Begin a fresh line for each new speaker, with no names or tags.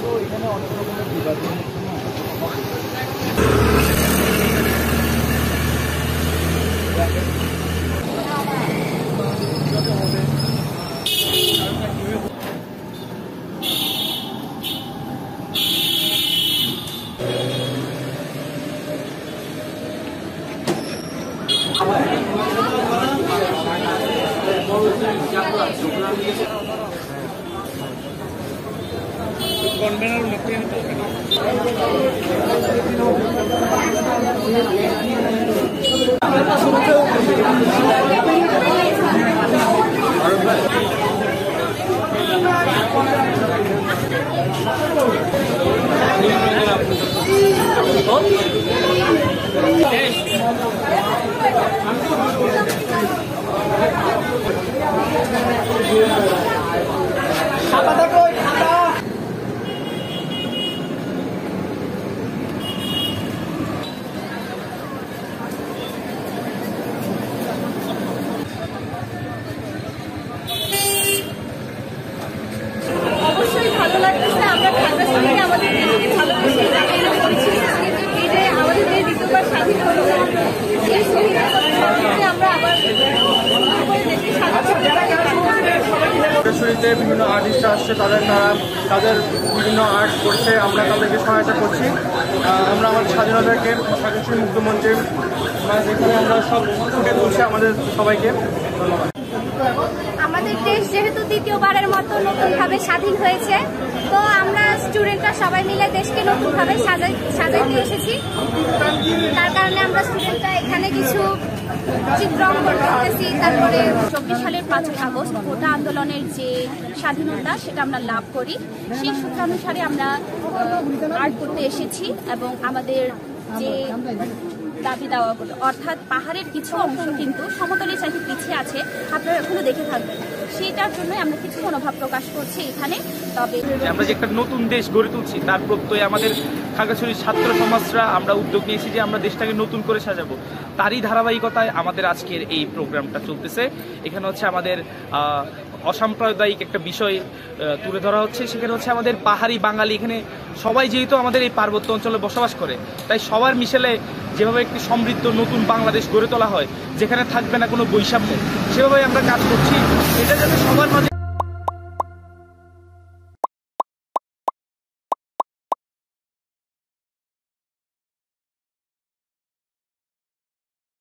তো এখানে অনেক রকমের বিবাদ বিভিন্ন আর্টিস্ট আসছে, তাদের বিভিন্ন আর্ট করছে, আমরা তাদেরকে সহায়তা করছি। আমরা আমাদের স্বাধীনতাকে স্বাধীনতা মুক্তমঞ্চে যেখানে আমরা সব ফুটে তুলছি আমাদের সবাইকে। ধন্যবাদ।
আমাদের দেশ যেহেতু দ্বিতীয়বারের মতো নতুনভাবে স্বাধীন হয়েছে, তো আমরা স্টুডেন্টরা সবাই মিলে দেশকে নতুনভাবে সাজাইতে এসেছি। তার কারণে আমরা স্টুডেন্টরা এখানে কিছু চিত্র অঙ্কন করতেছি। তারপরে 24 সালের 5ই আগস্ট কোটা আন্দোলনের যে স্বাধীনতা সেটা আমরা লাভ করি, সেই সূত্রানুসারে আমরা আর্ট করতে এসেছি এবং আমাদের যে দাবি দাওয়াগুলো, অর্থাৎ পাহাড়ের কিছু অংশ কিন্তু সমতলের চাইতে পিছিয়ে আছে, আপনারা এখনো দেখে থাকবেন, সেইটার জন্য আমরা কিছু মনোভাব প্রকাশ করছি এখানে। তবে
আমরা যে একটা নতুন দেশ গড়ে তুলছি তার প্রত্যয়ে আমাদের খাগড়াছড়ির ছাত্র সমাজরা আমরা উদ্যোগ নিয়েছি যে আমরা দেশটাকে নতুন করে সাজাবো। তারই ধারাবাহিকতায় আমাদের আজকের এই প্রোগ্রামটা চলতেছে। এখানে হচ্ছে আমাদের অসাম্প্রদায়িক একটা বিষয় তুলে ধরা হচ্ছে। সেখানে হচ্ছে আমাদের পাহাড়ি বাঙালি, এখানে সবাই যেহেতু আমাদের এই পার্বত্য অঞ্চলে বসবাস করে, তাই সবার মিশেলে যেভাবে একটি সমৃদ্ধ নতুন বাংলাদেশ গড়ে তোলা হয়, যেখানে থাকবে না কোনো বৈষম্য, সেভাবে আমরা কাজ করছি। এটা যাতে সবার মাঝে